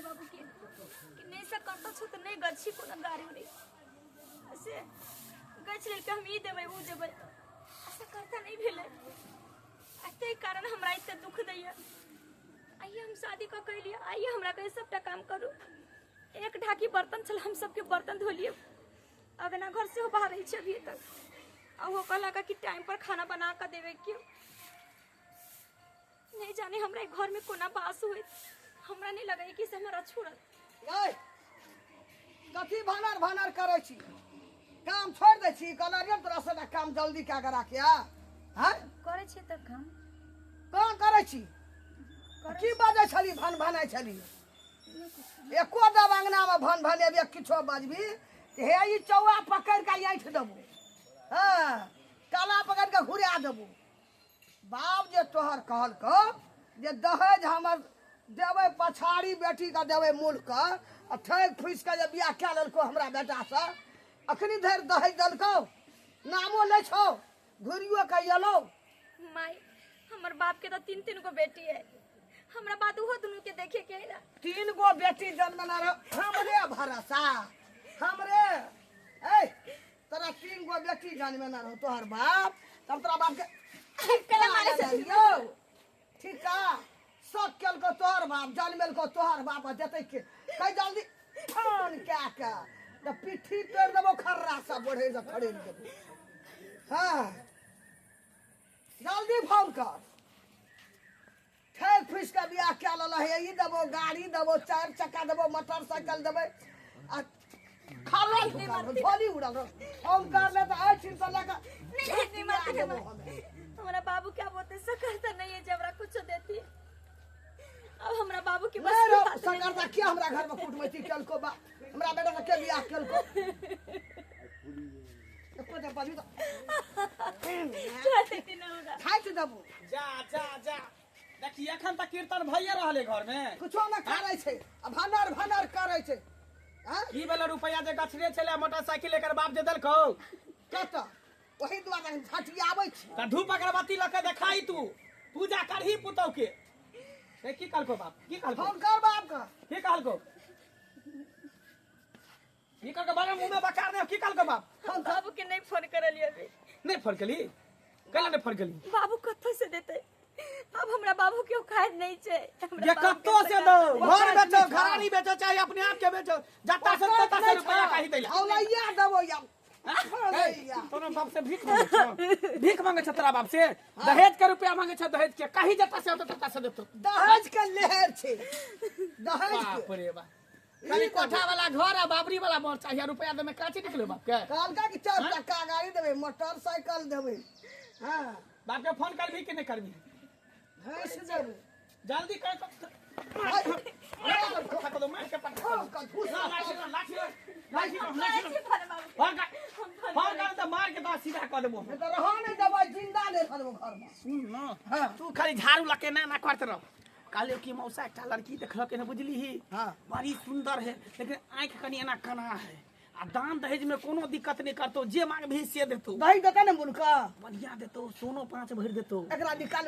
माई बाबू के कि नहीं से करता छ त नहीं गछि कोनो गाड़ी रे से गछ लेल के हम ई देबै उ देबै ऐसा करता नहीं भेले एते कारण हमरा इते दुख दैया आइए हम शादी का कह लिया आइए हमरा कहे सबटा काम करू एक ढाकी बर्तन चल हम सबके बर्तन धो लिए अगना घर से हो बाहर रही छे अभी तक अब वो कहला का कि टाइम पर खाना बना कर देवे क्यों नहीं जाने हमरा घर में कोना बास हुए हमरा नहीं लगे कि से हमरा छोड़त गई कथी भानर भानर करे छी काम छोड़ दे छी कलरियन तोरा से काम जल्दी क्या करा के हैं करे छे त काम कौन करे छी की बाजे छली भन भनाई छली एको दब अंगना में भन भनेबे किछो बजबी हे ई चौआ पकड़ के ऐठ देबो हां काला पकड़ के घुरा देबो बाप जे तोहर कहल को जे दहेज हमर देवे पछाड़ी बेटी का देवे मूल का ठैक फुस के जे बियाह के ललको हमरा बेटा से अखनी धर दहेज दलको नामो ले छो घुरियो के येलो माई हमर बाप के तो तीन तीन गो बेटी है हमरा बात उहो दुनु के देखे के है ना तीन गो बेटी जन्म ना हमरे भरोसा हमरे ए तोरा तीन गो बेटी जन्म ना रहो तोहर बाप तब तोरा बाप के कला मारे यो ठीक है सब केल को तोहर बाप जन्मेल को तोहर बाप देते के कई जल्दी फोन क्या का त पिठी तोड़ देबो खर्रा सा बढ़े जा खड़े देबो हां जल्दी फोन कर ठेक फुस का बियाह क्या लल है ई देबो गाड़ी देबो चार चक्का देबो मोटरसाइकिल देबे आ खालो झोली उड़ल हम कर ले त आई चिंता लगा नहीं मत हमारा बाबू क्या बोलते सकरता नहीं है जबरा कुछ देती अब हमरा बाबू के बस सकरता क्या हमरा घर में कुटमैती कल को बा हमरा बेटा के बियाह कल को एको दे बाजू तो चाहते दिन होगा खाइ त देबो जा जा जा देखी एखन तक कीर्तन भइए रहले घर में कुछो न करे छै आ भानर भानर करे छै हां ई वाला रुपया जे गछरे छले मोटरसाइकिल एकर बाप जे देलकौ कत वही दुआरे झटियाबै छी त धूप अगरबत्ती लके देखाई तू पूजा करही पुतौ के ए की कहलको बाप की कहलको फोन कर बाप का की कहलको की कहलको बारे मुंह में बकार दे की कहलको बाप हम बाबू के नहीं फोन करलिए अभी नहीं फोन कली कला नहीं फोन कली बाबू कत्तो से देते अब हमरा बाबू के औकात नहीं छे ये कत्तो से दो घर बेचो घरानी बेचो चाहे अपने आप के बेचो जत्ता से तत्ता से रुपया काहे दैला औलैया देबो या तोरा बाप से भीख मांगे छ तोरा बाप से दहेज के रुपया मांगे छ दहेज के कहीं जत्ता से होतो तत्ता से देतो दहेज के लहर छै दहेज के बाप रे बा खाली कोठा वाला घर आ बाबरी वाला मोर चाहिए रुपया दे में काची निकले बाप के काल का कि चार चक्का गाड़ी देबे मोटरसाइकिल देबे हां बाप के फोन करबी कि नहीं करबी भैंस देबे जल्दी कर फोन कर तो मार के तो सीधा कर देबो त रहो नहीं देबे जिंदा नहीं खरबो घर में सुन न तू खाली झाड़ू लके ना करते रह काले की मौसा एक लड़की देखल के न बुझली ही हां बड़ी सुंदर है लेकिन आंख कनी एना कना है आ दान दहेज में कोनो दिक्कत नहीं करतो जे मांग भी से देतो दही देता ने मुनका बढ़िया देतो सोनो 5 भर देतो एकरा निकाल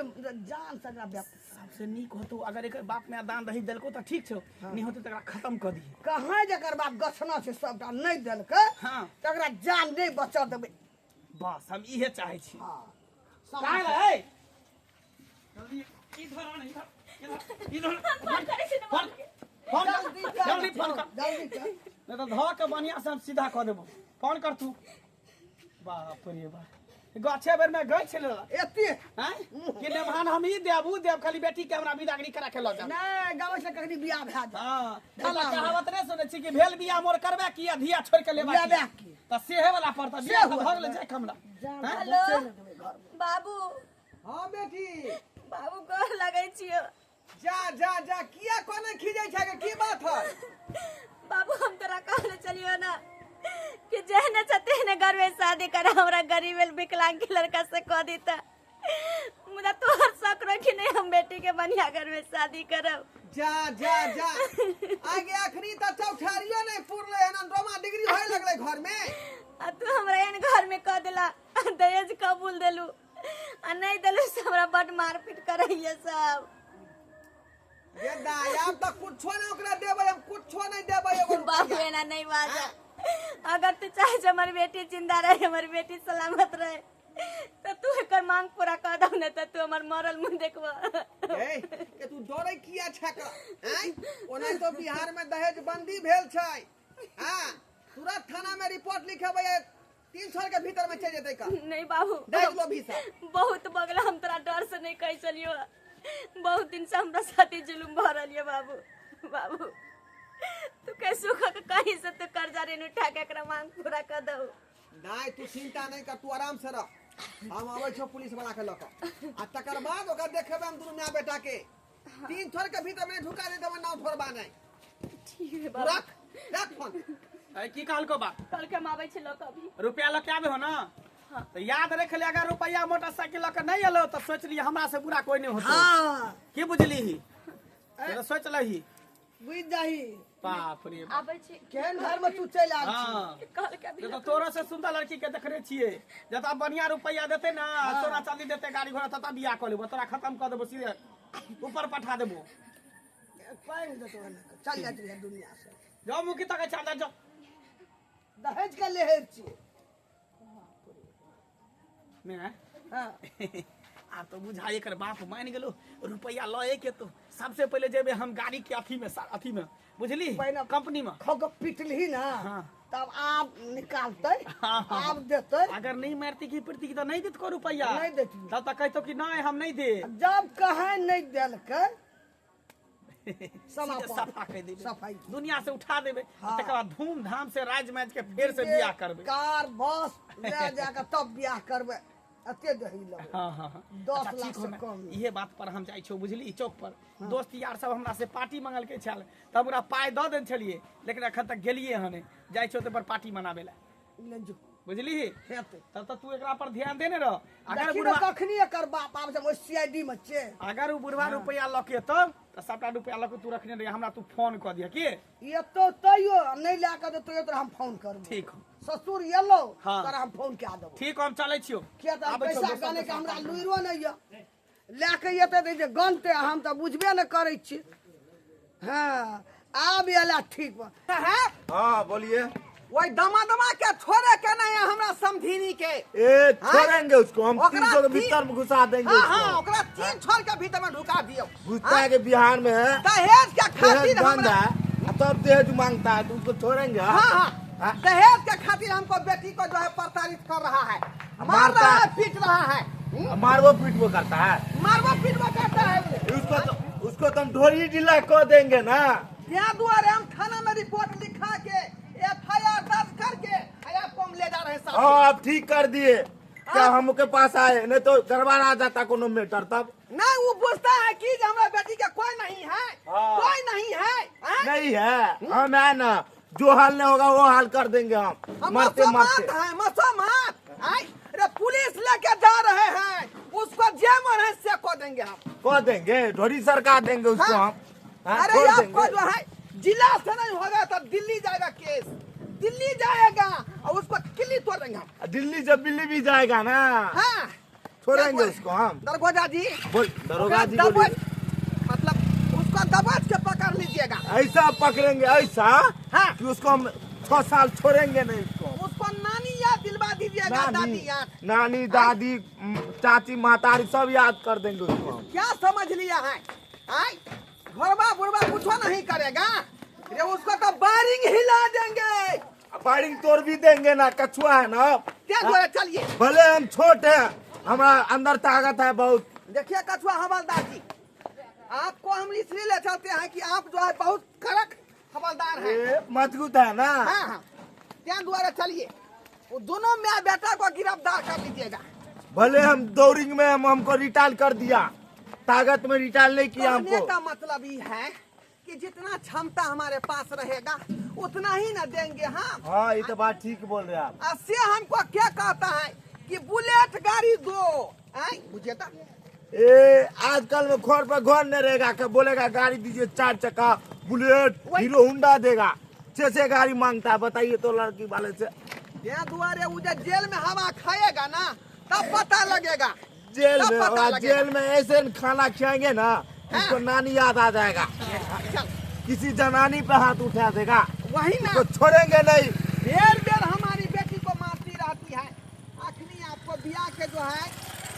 जान सजा व्याप सबसे नीक होतो अगर एक बाप में दान दहेज देलको त ठीक छौ नहीं होतो तकरा खत्म कर दी कहां जकर बाप गछना छै सबटा नहीं देलकै हां तकरा जान नहीं बचा देबे बस हम इहे चाहे छी हां काहे है जल्दी इधर आ इधर फोन करे से फोन जल्दी फोन कर जल्दी कर नहीं तो धो के बढ़िया से हम सीधा कर देबो फोन कर तू बाप रे बा गाछे बेर में गई छले एते हैं कि नेमान हम ही देबू देब खाली बेटी के हमरा विदागरी करा के ल जा नहीं गाँव से कखनी बियाह भए जा हां भला कहावत नहीं सुने छी कि भेल बियाह मोर करबे कि धिया छोड़ के लेबा त सेहे वाला पड़ता बियाह तो भग ले जाय हमरा हेलो बाबू हां बेटी बाबू गोर लगै छियो जा जा जा किया कोने खिजै छै के की बात है बाबू हम तोरा कहले चलियो ना कि जहने चाहते ने घर में शादी करा हमरा गरीब विकलांग के लड़का से कह देता मुझे तोहर शक रखी नहीं हम बेटी के बढ़िया घर में शादी करब जा जा जा आगे आखरी त चौठारियो नहीं पुरले हन दोमा डिग्री होय लगले घर में आ तू हमरा एन घर में कह देला दहेज कबूल देलू आ नहीं देलू से हमरा बड मारपीट करैया सब ये दायाब तो कुछो नहीं ओकरा देबे, हम कुछो नहीं देबे एगो बाबू रुपया। एना नहीं बाजा। अगर तू चाहे जे हमारी बेटी जिंदा रहे, हमारी बेटी सलामत रहे, तो तू एकर मांग पूरा कर दो, नहीं तो तू हमार मरल मुंह देखबा। ए के तू डरे किया छकरा हैं? ओना तो बिहार में दहेज बंदी भेल छै। हां तुरंत थाना में रिपोर्ट लिखेबै, 3 साल के भीतर में चल जेतै का। नहीं बाबू, देख लो भीसा। बहुत बगला, हम तोरा डर से नहीं कह चलियो। बहुत दिन से हमरा साथी जुलुम भ रहल है बाबू। बाबू तू कैसे कहीं से तू कर्जा ऋण उठा के एकरा मांग पूरा कर दो। नहीं तू चिंता नहीं कर, तू आराम से रह। हम आबै छौ पुलिस वाला के लक आ तकर बाद ओकर देखेबै हम दुनू माय बेटा के। 3 थोर के भीतर में ढुका दे देबै, नाव थोड़बा नहीं। ठीक है तू बाबू, रख फोन। ए की कहल को बात? कल के हम आबै छी लक अभी। रुपया लके आबे हो ना? हाँ। तो याद रख ले, अगर रुपया मोटरसाइकिल लके नहीं एलो तो सोच लिए हमरा से बुरा कोई नहीं होतो। हां की बुझली ही? तो सोच लही। बुझ जाही बाप रे। आबै छी। केहन घर में तू चल आल छी। हां कल के अभी तो तोरा से सुंदर लड़की के देखने छिए, जता बढ़िया रुपया देते ना, सोना चांदी देते, गाड़ी घोड़ा, तता बियाह कर लेबो, तोरा खत्म कर देबो, सीधे ऊपर पठा देबो। पाइन दे तो चल जा चल दुनिया से। जाओ मुकी तक चांदा जाओ। दहेज के लेहर छी। मैं हां आ तो बुझा एकर बाप मान गेलो, रुपया लए के तो सबसे पहले जेबे हम गाड़ी के अथी में बुझली, पहिने कंपनी में। खग पिटली ना हाँ। तब आप निकालते, हाँ, हाँ। आप देते। अगर नहीं मारती की पड़ती की तो नहीं देत को रुपया, नहीं देती। तब तक कहतो कि नहीं हम नहीं दे। जब कहे नहीं देलकै सीधे सफा कर देबे, सफाई दुनिया से उठा देबे। हाँ। तकर बाद धूमधाम से राज मैच के फेर से बियाह करबे। कार बस ले जाकर तब बियाह करबे। अते दही लगै। हाँ हाँ हाँ। 10 अच्छा, लाख ठीक से हो ना। कम। इहे बात पर हम जाइ छौ बुझली, चौक पर दोस्त यार सब हमरा से पार्टी मंगल के छल, तब ओकरा पाय दऽ देन छलिए, लेकिन अखन तक गेलिए हने। जाइ छौ त पर पार्टी मनाबे ला, ले जो बुझली। हेतै। तब तक तू एकरा पर ध्यान देने रह। अगर देखी बुढ़वा ना कखनी एकर बाप आब से सीआईडी में छे। अगर उ बुढ़वा रुपया लके तब त सबटा रुपया लके तू रखने रही, हमरा तू फोन क दिया की। ये तो तैयो नहीं लाके देतो तो हम फोन करबो। ठीक हो, ससुर एलो हाँ। तर हम फोन के देबो। ठीक हो, हम चलै छियो। किया त आबै छौ, पैसा दोसर गाने के के हमरा साथ। लुइरो नहीं य लेके एते दे जे गनते हम त बुझबे न करै छी। हां आब एला ठीक बा है। हाँ बोलिए। वही दमा के छोड़े के नहीं है हमरा समधिनी के। ए छोड़ेंगे उसको हम, ओकरा 300 के तीन- भीतर में घुसा देंगे हाँ उसको। हाँ ओकरा 3 छोर के भीतर में ढुका दियो। घुसता है कि बिहार में है, दहेज के दहेज खातिर बंद हमरा है, तब दहेज मांगता है तो उसको छोड़ेंगे। हाँ हाँ दहेज के खातिर हमको बेटी को जो है प्रताड़ित कर रहा है, मार मारता रहा है, है। पीट रहा है। मारवो पीटवो करता है मारवा पीटवा करता है वो। उसको तो हम ढोरी ढीला कर देंगे ना। यहाँ दुआरे हम थाना में रिपोर्ट लिखा के FIR दर्ज करके आपको हम ले जा रहे हैं साहब। हाँ आप ठीक कर दिए, क्या हमके पास आए, नहीं तो गड़बड़ा आ जाता कोनो मैटर तब। नहीं वो पूछता है कि हमारा बेटी का कोई नहीं है, हाँ। कोई नहीं है, हैं? नहीं है, हम है ना, जो हाल नहीं होगा वो हाल कर देंगे हम मरते मरते। मसोमात हैं? अरे पुलिस लेके जा रहे हैं, उसको जेल में से को देंगे हम। को देंगे, ढोरी सरकार देंगे उसको हाँ। हम। हाँ, अरे छोड़ आपको देंगे। जो है जिला से नहीं होगा तो दिल्ली जाएगा केस, दिल्ली जाएगा और उसको किल्ली तोड़ देंगे हम। दिल्ली से बिल्ली भी जाएगा ना, हाँ छोड़ेंगे उसको हम। दरगोजा जी बोल दरोगा जी दबोच- बोलिए। मतलब उसको दबोच के पकड़ लीजिएगा। ऐसा पकड़ेंगे ऐसा हाँ। कि उसको हम 6 साल छोड़ेंगे नहीं उसको। उसको नानी याद दिलवा दीजिएगा, दादी याद। नानी दादी चाची महतारी सब याद कर देंगे उसको हम। क्या समझ लिया है? घरबा बुढ़वा कुछ नहीं करेगा, ये उसको तो बारिंग हिला देंगे। बारिंग तोड़ भी देंगे ना, कछुआ है ना। क्या बोले चलिए भले हम छोटे हैं, हमारा अंदर ताकत है बहुत। देखिए कछुआ हवलदार जी, आपको हम इसलिए ले चलते हैं कि आप जो है बहुत कड़क हवलदार हैं। ये मजबूत है ना। हाँ हाँ क्या द्वारा चलिए, वो दोनों माँ बेटा को गिरफ्तार कर लीजिएगा। भले हम दौरिंग में हमको रिटायल कर दिया, ताकत में रिटायल नहीं किया कहने हमको। का मतलब ये है कि जितना क्षमता हमारे पास रहेगा उतना ही न देंगे हम। हाँ ये तो बात ठीक बोल रहे हैं आप। इससे हमको क्या कहता है कि बुलेट गाड़ी दो, बुझे तो ए आजकल में घर पर घर नहीं रहेगा, क्या बोलेगा गाड़ी दीजिए 4 चक्का बुलेट हीरो होंडा देगा, 6 गाड़ी मांगता है। बताइए तो लड़की वाले से। यहाँ दुआरे वो जो जेल में हवा खाएगा ना तब पता लगेगा। जेल तब में पता और लगेगा। जेल में ऐसे खाना खिलाएंगे ना उसको नानी याद आ जाएगा। किसी जनानी पे हाथ उठा देगा, वही ना, तो छोड़ेंगे नहीं। बेर बेर हमारी बेटी को मारती रहती है। आखिरी आपको बिया के जो है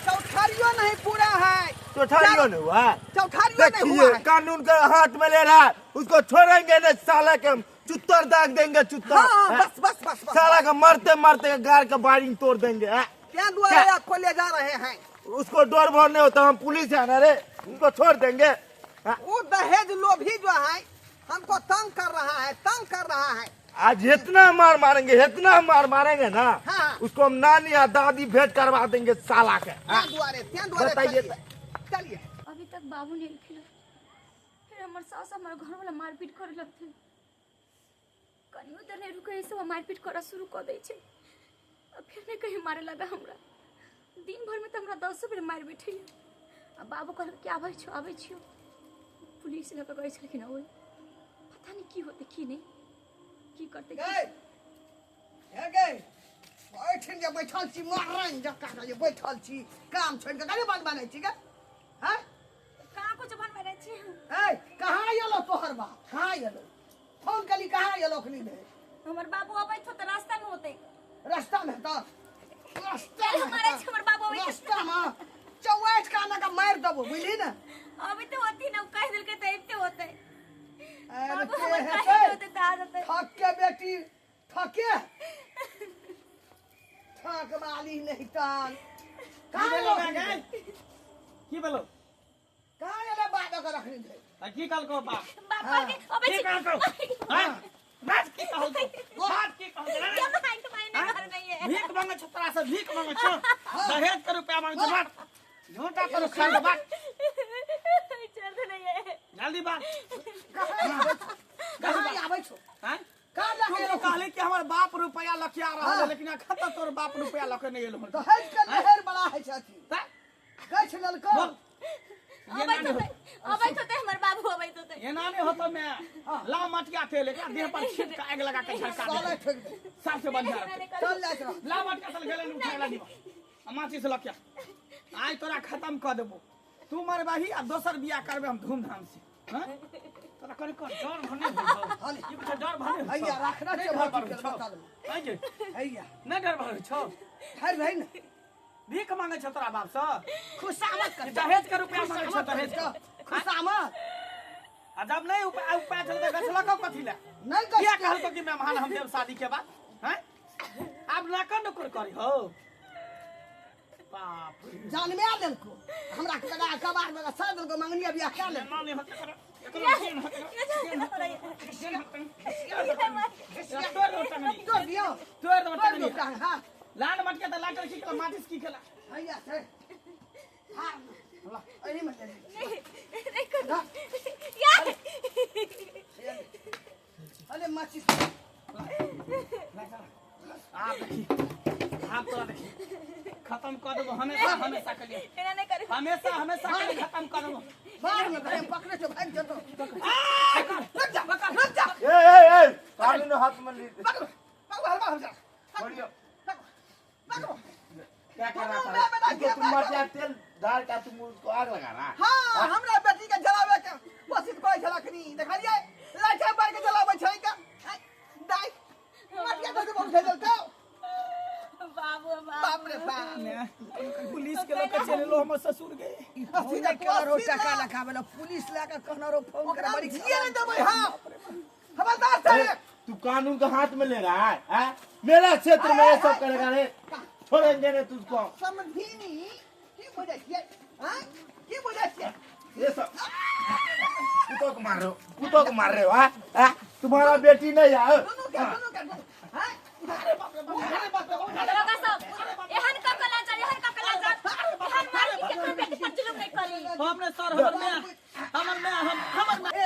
चौथारियों नहीं पूरा है, चौथारियों नहीं हुआ है। चौथारियों नहीं हुआ देखिए है। कानून के हाथ में ले रहा है, उसको छोड़ेंगे नहीं। साला के हम चुत्तर दाग देंगे, चुत्तर। हाँ, हैं? बस बस बस बस। साला का मरते मरते गाड़ का बारिंग तोड़ देंगे। हैं? क्या द्वारा आपको ले जा रहे हैं? उसको डर भर नहीं होता, हम पुलिस है ना रे, उनको छोड़ देंगे। हैं? वो दहेज लोभी जो है हमको तंग कर रहा है, तंग कर रहा है। आज इतना मार मारेंगे, इतना मार मारेंगे ना, हाँ। उसको हम नानी या दादी भेंट करवा देंगे साला के। क्या द्वारे बताइए। चलिए। अभी तक बाबू नहीं खिला, फिर हमारे सास हमारे घर वाला मारपीट करे लगते, कहीं उधर नहीं रुके, सब मारपीट करा शुरू कर दे छे। अब फिर नहीं कहीं मारे लगा हमरा। दिन भर में तो हमरा 10 बेर मार बैठे। अब बाबू कहल कि आबै छियो पुलिस लग गए छलखिन। ओए पता नहीं की होते की नहीं की करते गए हे गए बैठन जे बैठल छी मारन जका जे बैठल छी, काम छोड़ के कने बन छी के? हैं? कहाँ कुछ बन रहे छे। ए कहां येलो तोहर बा? कहां येलो? फोन कली कहां येलो खनी दे? हमर बाबू अबै तो रास्ता में होते, रास्ता में तो रास्ता चल हमारे छे हमर बाबू अबै रास्ता में चौवाट का ना का मार दबो, बुझली ना? अभी तो होती ना, कह दिल के तैबते होते। अरे बाबू के हमर है कहे होते त आ जाते। थक के बेटी थके थक वाली नहीं तान की भेलो गए? की भेलो? कहां येलो बात कर रखनी दे? की कल को बाप? बाबा के अबै की कल को? हैं? बात की कहल को? बात की कहल को? क्या मांग के मायने घर नहीं है। भीख मांगे छतरा से भीख मांगे छो, दहेज के रुपया मांगे बात, झूठा करो खाल बात, चल नहीं है। जल्दी बात। कहां आबै छो? हैं? का तू लगे तो कहले कि हमर बाप रुपया लखिया रहा है, लेकिन अखन तक तोर बाप रुपया लखे नहीं एलो। तो हेज के लहर बड़ा है छथि गछ ललको बोल ये अबै नानी तो हो, अबै तो हमर बाबू अबै तो ये नानी हो तो मैं ला मटिया थे लेके देह पर छीट के आग लगा के झटका साला दे, ठेक दे सबसे बढ़िया रहते। चल जात रह ला मटिया तल गेले उठा ला दीबा, माची से लकिया आज तोरा खत्म कर देबो। तू मरबाही आ दोसर बियाह करबे हम धूमधाम से। हैं? तोरा करे कर डर भने हो, ई बच्चा डर भने हो। हैया रखना नहीं छै डर बात भने के छौ। बता दे हैं जे? हैया नहीं डर भने छौ। ठहर भाई ना भीख मांगे छ तोरा बाप से, खुशामत कर दहेज के रुपया मांगे छ, दहेज के। खुशामत आ जब नहीं उपाय चलते गछला को कथी ले? नहीं क्या गछ कहल को कि मेहमान हम देव शादी के बाद? हैं? अब नाकर नुकुर करी हो। बाप रे। जान में आ देलको हमरा के लगा कबार में सादल को मंगनिया बियाह कर ले माने हत कर। एकरो सीन हत कर। सीन हत कर। तोर रोटंगनी। तो दियो तोर तो रोटंगनी। हां लाड मटके त लाटर की खेला, माचिस की खेला। हैया छै हां अरे मत नहीं कर यार। अरे माची आप देखी, आप तोरा देखी, खत्म कर देबो हमेशा हमेशा के लिए, एना नहीं करे। हमेशा हमेशा के लिए खत्म कर देबो। बाहर में भाई पकड़े तो भाग जतो रुक जा, रुक जा। ए कानून हाथ में ली। पकड़ पकड़ हलवा हो जा छोड़ियो। पकड़ क्या कर रहा था? तुम मटिया तेल डाल का तुम उसको आग लगा रहा है। हां हमरा बेटी के जलावे के कोशिश करे छलखनी देखलिए लाठा मार के जलावे छै का दाई मटिया तो बहुत भेजल तो बाबू बाप रे बाप पुलिस के लोग चले लो हमर ससुर गए। सीधा करो टका लगावे पुलिस लाके कहनरो फोन कर बड़ी जिए नहीं देबै हां खबरदार से तू कानून का हाथ में ले रहा है? हैं? मेरा क्षेत्र में ये सब करेगा रे, छोड़ेंगे नहीं तुझको। समझीनी की बोले छिए हां की बोले छिए ये सब कुत्तों को मार रहे हो, कुत्तों को मार रहे हो। हैं? तुम्हारा बेटी नहीं है। दोनों के हां अरे बाप रे बाप लगा सब एहन का कला जा, एहन का कला जा। हम मार के केकरो बेटी पर जुलुम नहीं करी। हमने सर हमर में हमर ए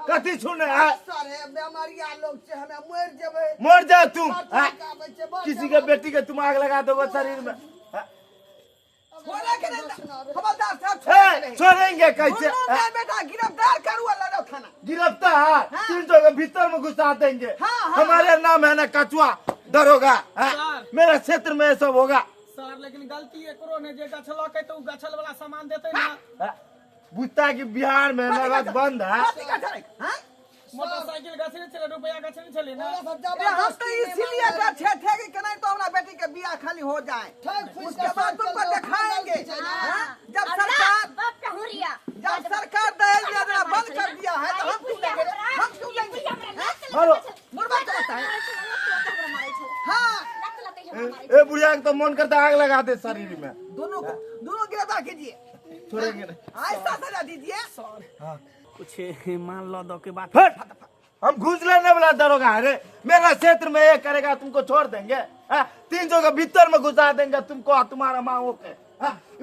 कथी सुने है? सारे बीमारी आ लोग से हमें मर जेबै मर जा तुम। खर्चा हैं? का बच्चे बच किसी के बेटी के तुम आग लगा दोगे शरीर में। हैं? बोला के नहीं खबरदार साहब ए, छोड़ेंगे कैसे? नहीं बेटा गिरफ्तार करू अल्लाह थाना गिरफ्तार 300 के भीतर में घुसा देंगे। हाँ। हमारे नाम है ना कचुआ दरोगा। हैं? सर। मेरे क्षेत्र में ये सब होगा। सर लेकिन गलती एकरो ने जे गछल के तो गछल वाला सामान देते ना। हैं? पूछता है कि बिहार में नगद बंद है। कथी का चले हैं मोटरसाइकिल गछने चले रुपया गछने चले ना अरे हम तो इसीलिए बैठे थे कि नहीं तो हमारा बेटी के बियाह खाली हो जाए, उसके बाद तुमको दिखाएंगे। हाँ? जब सरकार दहेज योजना बंद कर दिया है तो हम क्यों लेंगे? हम क्यों लेंगे? हेलो मुर्गा चलता है। हाँ ए बुढ़िया के तो मन करता आग लगा दे शरीर में। दोनों गिरफ्तार कीजिए, छोड़ेंगे नहीं। ऐसा सजा दीजिए। हाँ। कुछ मान लो दो के बाद हट! हम घुस लेने वाला दरोगा है रे। मेरा क्षेत्र में ये करेगा तुमको छोड़ देंगे। 300 के भीतर में घुसा देंगे तुमको और तुम्हारा माँ के।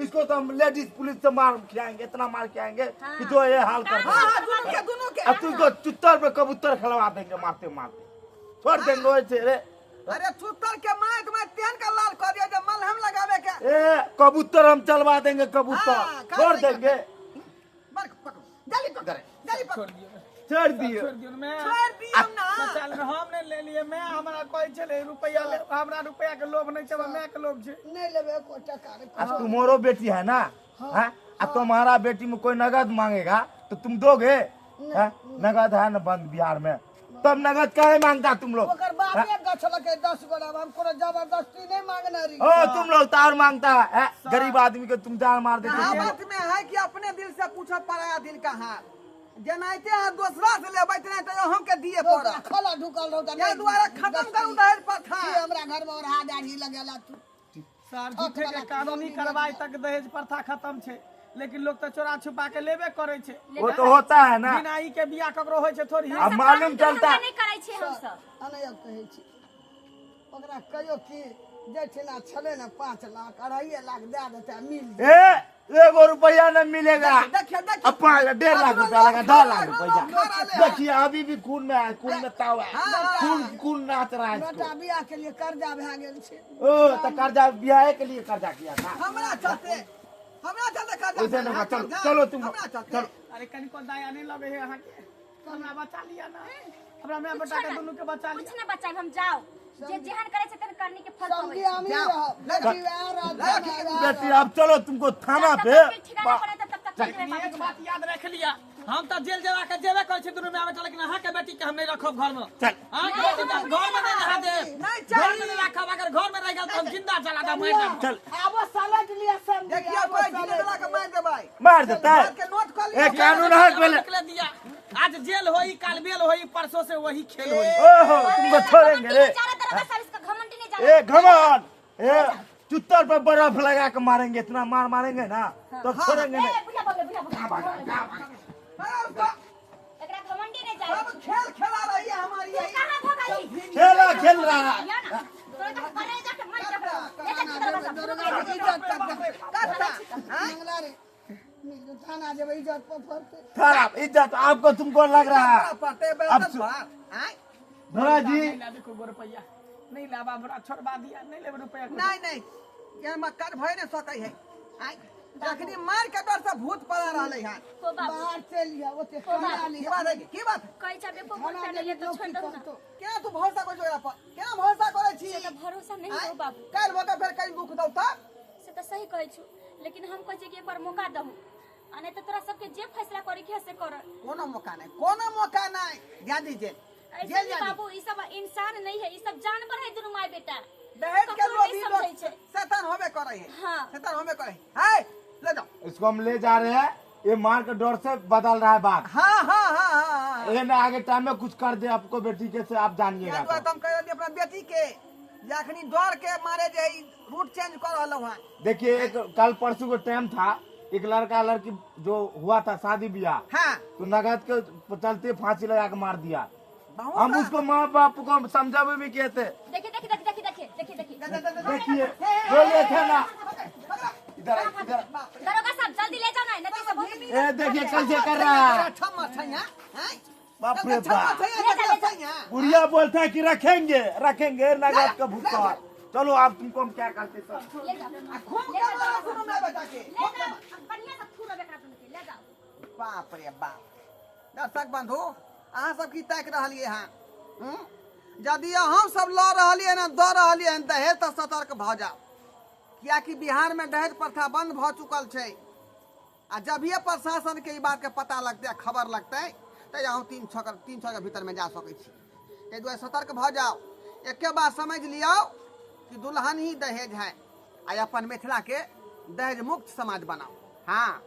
इसको तो हम लेडीज पुलिस से मार खिलाएंगे, इतना मार खिलाएंगे कि जो ये हाल कर देंगे। दोनों के अब तुमको चुत्तर पे कबूतर खिलवा देंगे मारते मारते, छोड़ देंगे वैसे रे। अरे चुत्तर के मार तुम्हें तेन का लाल कर दिया जब मलहम लगावे के। ए कबूतर हम चलवा देंगे, कबूतर छोड़ देंगे। जल्दी पकड़, जल्दी पकड़। छोड़ दियो। छोड़ दियो मैं छोड़ दियो ना। चल हम नहीं ले लिए मैं हमरा कोई चले रुपया ले हमरा रुपया के लोभ नहीं छे मैं के लोभ छे नहीं लेबे को टका रे। अब तुम्हारो बेटी है ना, हाँ? अब तुम्हारा बेटी में कोई नगद मांगेगा तो तुम दोगे? नगद है ना बंद बिहार में, तब नगद काहे मांगता तुम लोग? ओकर बाप एक गछल के 10 गोड़ा हमको जबरदस्ती नहीं मांगना रही। ओ तुम लोग तार मांगता है, गरीब आदमी को तुम जान मार देते हाँ, हो। बात में है कि अपने दिल से पूछो पराया दिल का हाल। जनाइते हैं दूसरा से ले बैठ नहीं तो हम के दिए पड़ा खला ढुकल रहता ये द्वारा खत्म करू दहेज प्रथा। हमरा घर में ओढ़ा दाढ़ी लगेला तू सर झूठे के कानूनी कार्रवाई तक दहेज प्रथा खत्म छे, लेकिन लोग तो चोरा छुपा के लेबे करे छे। वो तो होता है ना, बिना ई के बियाह ककरो होय छे थोड़ी। अब मालूम चलता नहीं करे छे हम सब। अनय कहै छी ओकरा कहियो कि जेठिना छले ना 5 लाख 2.5 लाख दे देते मिल एगो रुपया न मिलेगा। देखिए देखिए अपना 1.5 लाख रुपया लगा, 2 लाख रुपया। देखिए अभी भी खून में है, खून में ताव है, खून नाच रहा है। बेटा बियाह के लिए कर्जा भए गेल छे। ओ तो कर्जा ब्याह के लिए कर्जा किया था। हमरा चलते कर्जा वैसे नहीं, चलो चलो तुम चलो। अरे कनी को दया नहीं लगे है अहाँ के, हमरा बचा लिया ना, हमरा मैं बेटा के दोनों के बचा लिया। कुछ ना बचाई हम जाओ जे जेहन करे छे तेन करनी के फल समझी पावे। हम ही रहो बेटी अब चलो तुमको थाना पे ठिकाना पड़े तब तक चल जेबे एक बात याद रख लिया, हम तो जेल जला के जेबे करे छे दोनों में आवे, लेकिन अहाँ के बेटी के हम नहीं रखब घर में। चल हां घर में नहीं रहा दे, घर में नहीं रखब, अगर घर में रह गया तो हम जिंदा जला दे मार दे। चल आबो समझ लिया सब देखिए कोई जिंदा के मार दे भाई मार देता है। के नोट कर ए कानून है पहले। निकले दिया, आज जेल होई काल बेल होई परसों से वही खेल होई। ओहो तुमको छोड़ेंगे रे। चारों तरफ का इसका घमंड नहीं जाना। ए घमंड चुत्तर पे बर्फ लगा के मारेंगे, इतना मार मारेंगे ना तो छोड़ेंगे नहीं। बुढ़िया एकरा घमंड नहीं जाए। हम खेल खेला रही है हमारी यही कहां भगाई खेल रहा है। या ना तोरे तो करे जाके मर जा। थाना जब इज्जत पर फरते खराब इज्जत आपको तुमको लग रहा है। पड़ते अब धोरा जी नहीं ला देखो रुपया नहीं लाबा बड़ा छोड़वा दिया, नहीं ले रुपया। नहीं नहीं ये मक्कर भय न सकै है जखनी मार के डर से भूत पड़ा रहले है तो बाबू बाहर चल लिया ओते कमा ली की बात है कई चाबे को बोलता नहीं तो छोड़ दो ना। क्या तू भरोसा कर जोरा पर क्या भरोसा करे छी से तो भरोसा नहीं हो बाबू। काल होता फिर कहीं दुख दौ त से तो सही कहै छु, लेकिन हम कहै छी कि एक बार मौका दहु अने तो तोरा सबके जे फैसला करे के से कर। कोनो मौका नहीं जा दीजिए ऐसे नहीं बाबू, ई सब इंसान नहीं है, ई सब जानवर है दोनों माय बेटा। दहेज के ककरो लोभी नहीं लोग समझै छै। शैतान होबे करे है हाँ। शैतान होबे करे है ले जाओ। इसको हम ले जा रहे हैं, ये मार के डर से बदल रहा है बात। हाँ ये ना आगे टाइम में कुछ कर दे आपको बेटी के से आप जानिएगा। तो तुम कह रही अपना बेटी के जखनी डर के मारे जे रूट चेंज कर रहलो है। देखिए एक कल परसों का टाइम था, एक लड़का लड़की जो हुआ था शादी ब्याह, हाँ तो नगद के चलते फांसी लगा के मार दिया। बहुत हम उसको माँ बाप को समझावे भी कहते। देखिए बोले थे ना इधर इधर दरोगा साहब जल्दी ले जाओ ना, नहीं तो सब बहुत ए देखिए कैसे कर रहा है। क्षमा छैया हैं बाप रे बाप, छैया बुढ़िया बोलता है कि रखेंगे नगद का भुगतान। चलो आप तुमको हम क्या करते सर। ले जाओ खूब के मारा सुनो मैं बेटा के ले जाओ बढ़िया से थूरो बेकरा तुम के ले जाओ। बाप रे बाप दर्शक बंधु अहाँ सब की ताक रहलिए हैं यदि हम सब लड़ रहलिए ना दऽ रहलिए हैं दहेज तो सतर्क भ जाओ, कियाकि बिहार में दहेज प्रथा बंद भ चुकल छै। आ जब ये प्रशासन के ई बात के पता लगते खबर लगते तो यहाँ 300 के भीतर में जा सके छी। ताहि दुआरे सतर्क भ जाओ। एक बात समझ लियो कि दुल्हन ही दहेज है, आ अपन मिथिला के दहेज मुक्त समाज बनाओ। हाँ